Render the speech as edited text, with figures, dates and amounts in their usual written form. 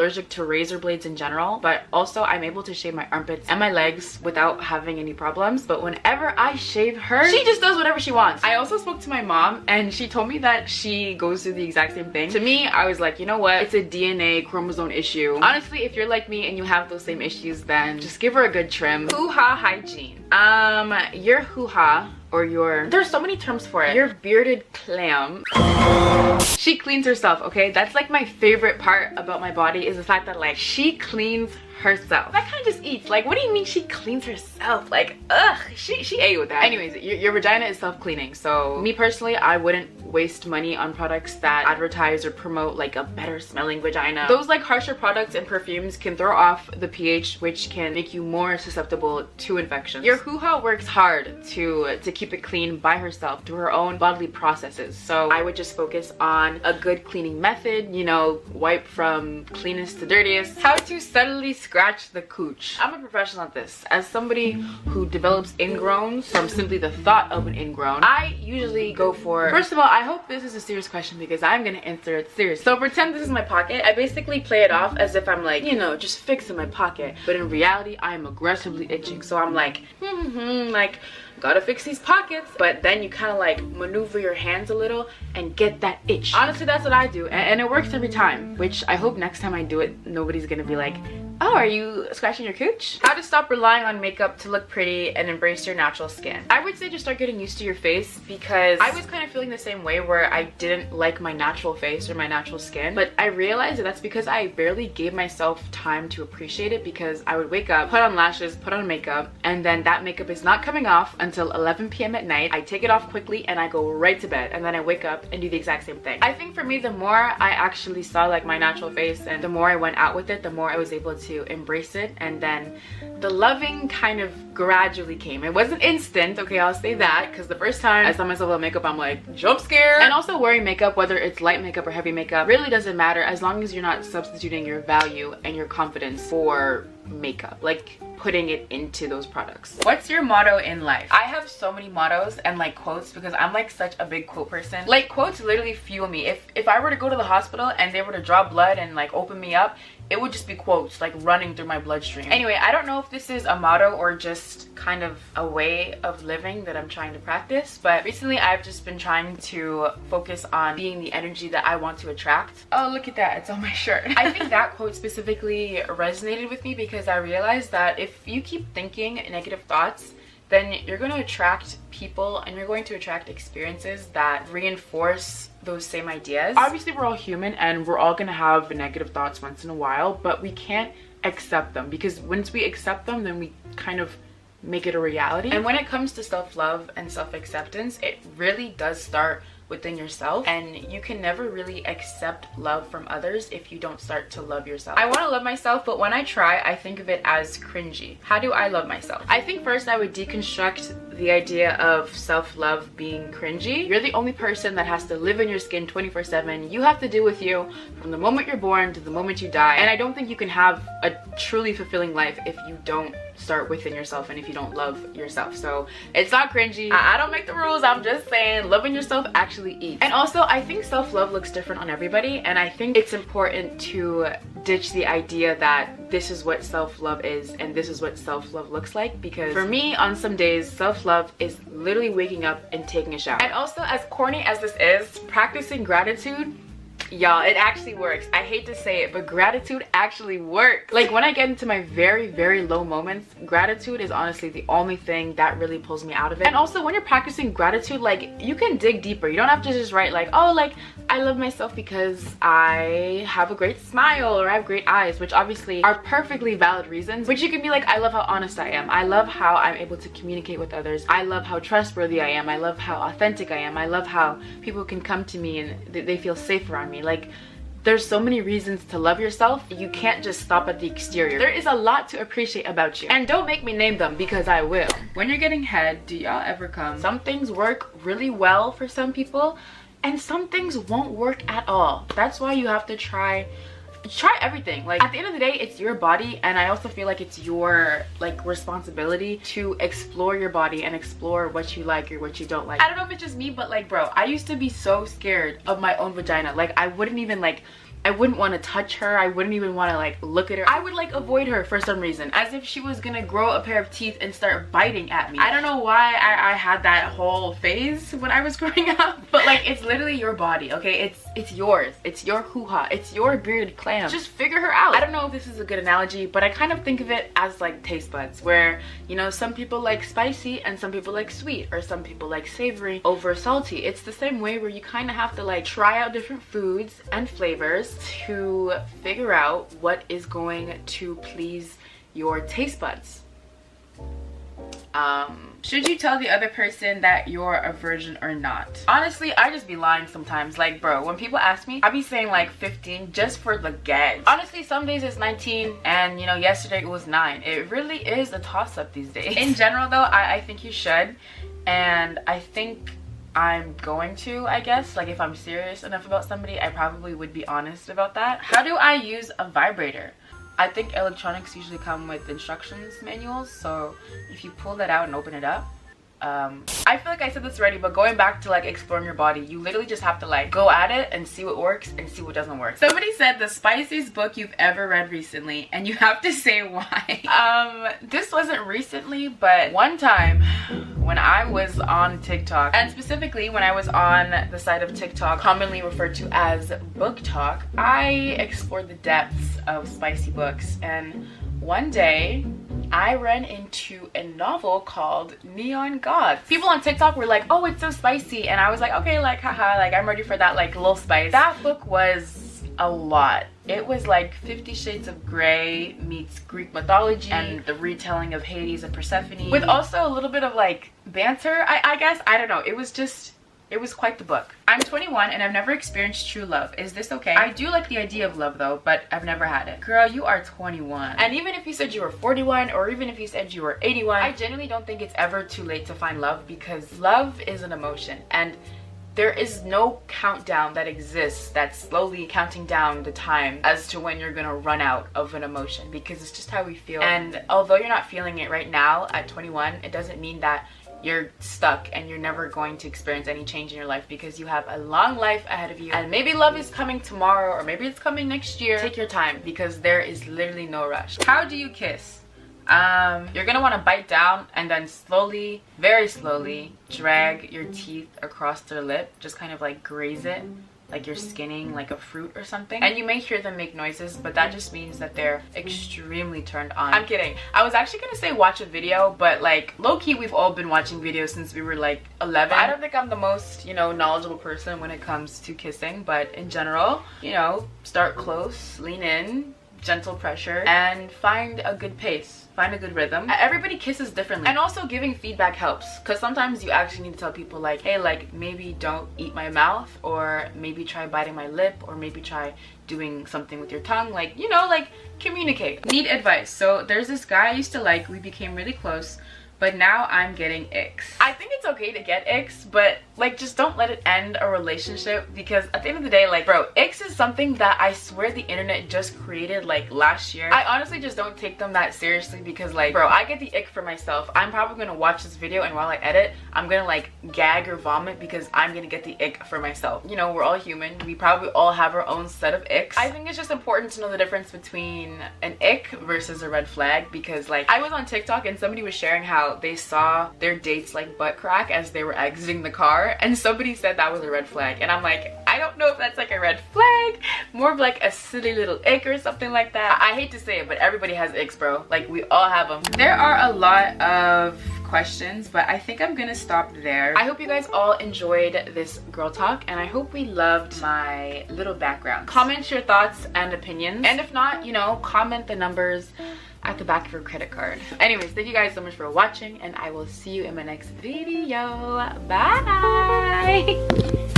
allergic to razor blades in general, but also I'm able to shave my armpits and my legs without having any problems. But whenever I shave her, she just does whatever she wants. I also spoke to my mom and she told me that she goes through the exact same thing. To me, I was like, you know what, it's a DNA chromosome issue. Honestly, if you're like me and you have those same issues, then just give her a good trim. Hoo-ha hygiene. Your hoo-ha, or there's so many terms for it. Your bearded clam. She cleans herself, okay? That's like my favorite part about my body, is the fact that like she cleans herself. That kind of just eats. Like, what do you mean she cleans herself? Like, ugh, she ate with that. Anyways, your vagina is self-cleaning. So me personally, I wouldn't waste money on products that advertise or promote like a better smelling vagina. Those like harsher products and perfumes can throw off the pH, which can make you more susceptible to infections. Your hoo-ha works hard to keep it clean by herself through her own bodily processes. So I would just focus on a good cleaning method, you know, wipe from cleanest to dirtiest. How to subtly scratch the cooch. I'm a professional at this. As somebody who develops ingrowns from simply the thought of an ingrown, I usually go for, first of all, I hope this is a serious question because I'm gonna answer it seriously. So pretend this is my pocket. I basically play it off as if I'm like, you know, just fixing my pocket. But in reality, I am aggressively itching. So I'm like, like, gotta fix these pockets. But then you kind of like maneuver your hands a little and get that itch. Honestly, that's what I do. And it works every time, which I hope next time I do it, nobody's gonna be like, oh, are you scratching your cooch? How to stop relying on makeup to look pretty and embrace your natural skin. I would say just start getting used to your face, because I was kind of feeling the same way where I didn't like my natural face or my natural skin. But I realized that that's because I barely gave myself time to appreciate it, because I would wake up, put on lashes, put on makeup, and then that makeup is not coming off until 11 p.m. at night. I take it off quickly and I go right to bed, and then I wake up and do the exact same thing. I think for me, the more I actually saw like my natural face and the more I went out with it, the more I was able to embrace it, and then the loving kind of gradually came. It wasn't instant, okay, I'll say that, because the first time I saw myself with makeup, I'm like, jump scare. And also wearing makeup, whether it's light makeup or heavy makeup, really doesn't matter as long as you're not substituting your value and your confidence for makeup, like putting it into those products. What's your motto in life? I have so many mottos and like quotes, because I'm like such a big quote person. Like, quotes literally fuel me. If I were to go to the hospital and they were to draw blood and like open me up, it would just be quotes like running through my bloodstream. Anyway, I don't know if this is a motto or just kind of a way of living that I'm trying to practice, but recently I've just been trying to focus on being the energy that I want to attract. Oh, look at that, it's on my shirt. I think that quote specifically resonated with me because I realized that if you keep thinking negative thoughts, then you're going to attract people and you're going to attract experiences that reinforce those same ideas. Obviously, we're all human and we're all going to have negative thoughts once in a while, but we can't accept them, because once we accept them, then we kind of make it a reality. And when it comes to self-love and self-acceptance, it really does start within yourself, and you can never really accept love from others if you don't start to love yourself. I want to love myself, but when I try, I think of it as cringy. How do I love myself? I think first I would deconstruct the idea of self-love being cringy. You're the only person that has to live in your skin 24/7. You have to deal with you from the moment you're born to the moment you die, and I don't think you can have a truly fulfilling life if you don't start within yourself and if you don't love yourself. So it's not cringy. I don't make the rules. I'm just saying loving yourself actually eats. And also, I think self-love looks different on everybody, and I think it's important to ditch the idea that this is what self-love is and this is what self-love looks like, because for me, on some days, self-love is literally waking up and taking a shower. And also, as corny as this is, practicing gratitude, y'all, it actually works. I hate to say it, but gratitude actually works. Like, when I get into my very, very low moments, gratitude is honestly the only thing that really pulls me out of it. And also, when you're practicing gratitude, like, you can dig deeper. You don't have to just write like, oh, like, I love myself because I have a great smile or I have great eyes, which obviously are perfectly valid reasons. But you can be like, I love how honest I am. I love how I'm able to communicate with others. I love how trustworthy I am. I love how authentic I am. I love how people can come to me and they feel safe around me. Like, there's so many reasons to love yourself. You can't just stop at the exterior. There is a lot to appreciate about you. And don't make me name them, because I will. When you're getting head, do y'all ever come? Some things work really well for some people, and some things won't work at all. That's why you have to try everything. Like, at the end of the day, it's your body, and I also feel like it's your like responsibility to explore your body and explore what you like or what you don't like. I don't know if it's just me, but like, bro, I used to be so scared of my own vagina. Like, I wouldn't even like I wouldn't want to touch her. I wouldn't even want to like look at her. I would like avoid her for some reason, as if she was gonna grow a pair of teeth and start biting at me. I don't know why I had that whole phase when I was growing up, but like it's literally your body, okay? It's yours. It's your hoo-ha. It's your bearded clam. Just figure her out. I don't know if this is a good analogy, but I kind of think of it as like taste buds, where, you know, some people like spicy and some people like sweet, or some people like savory over salty. It's the same way where you kind of have to like try out different foods and flavors to figure out what is going to please your taste buds. Should you tell the other person that you're a virgin or not? Honestly, I just be lying sometimes. Like, bro, when people ask me, I be saying like 15 just for the gag. Honestly, some days it's 19, and you know, yesterday it was 9. It really is a toss-up these days. In general though, I think you should, and I think I'm going to, I guess. Like, if I'm serious enough about somebody, I probably would be honest about that. How do I use a vibrator? I think electronics usually come with instructions manuals, so if you pull that out and open it up, I feel like I said this already, but going back to like exploring your body, you literally just have to like go at it and see what works and see what doesn't work. Somebody said the spiciest book you've ever read recently, and you have to say why. This wasn't recently, but one time when I was on TikTok, and specifically when I was on the site of TikTok commonly referred to as BookTok, I explored the depths of spicy books, and one day I ran into a novel called Neon Gods. People on TikTok were like, oh, it's so spicy, and I was like, okay, like haha, like I'm ready for that like little spice. That book was a lot. It was like 50 Shades of Grey meets Greek mythology and the retelling of Hades and Persephone, with also a little bit of like banter, I guess. I don't know, it was quite the book. I'm 21 and I've never experienced true love. Is this okay? I do like the idea of love though, but I've never had it. Girl, you are 21. And even if you said you were 41, or even if you said you were 81, I genuinely don't think it's ever too late to find love, because love is an emotion, and there is no countdown that exists that's slowly counting down the time as to when you're gonna run out of an emotion, because it's just how we feel. And although you're not feeling it right now at 21, it doesn't mean that you're stuck and you're never going to experience any change in your life, because you have a long life ahead of you, and maybe love is coming tomorrow, or maybe it's coming next year. Take your time, because there is literally no rush. How do you kiss? You're gonna want to bite down and then slowly, very slowly, drag your teeth across their lip, just kind of like graze it like you're skinning like a fruit or something. And you may hear them make noises, but that just means that they're extremely turned on. I'm kidding. I was actually gonna say watch a video, but like low-key we've all been watching videos since we were like 11. I don't think I'm the most, you know, knowledgeable person when it comes to kissing, but in general, you know, start close, lean in, gentle pressure, and find a good pace. Find a good rhythm. Everybody kisses differently, and also giving feedback helps, because sometimes you actually need to tell people like, hey, like maybe don't eat my mouth, or maybe try biting my lip, or maybe try doing something with your tongue, like, you know, like communicate. Need advice. So there's this guy I used to like, we became really close, but now I'm getting icks. I think it's okay to get icks, but like just don't let it end a relationship, because at the end of the day, like, bro, icks is something that I swear the internet just created like last year. I honestly just don't take them that seriously, because like, bro, I get the ick for myself. I'm probably gonna watch this video, and while I edit, I'm gonna like gag or vomit, because I'm gonna get the ick for myself. You know, we're all human. We probably all have our own set of icks. I think it's just important to know the difference between an ick versus a red flag, because like I was on TikTok and somebody was sharing how they saw their dates like butt crack as they were exiting the car, and somebody said that was a red flag, and I'm like, I don't know if that's like a red flag, more of like a silly little ick or something like that. I hate to say it, but everybody has icks, bro. Like, we all have them. There are a lot of questions, but I think I'm gonna stop there. I hope you guys all enjoyed this girl talk, and I hope we loved my little background. Comment your thoughts and opinions, and if not, you know, comment the numbers at the back of your credit card. Anyways, thank you guys so much for watching, and I will see you in my next video. Bye.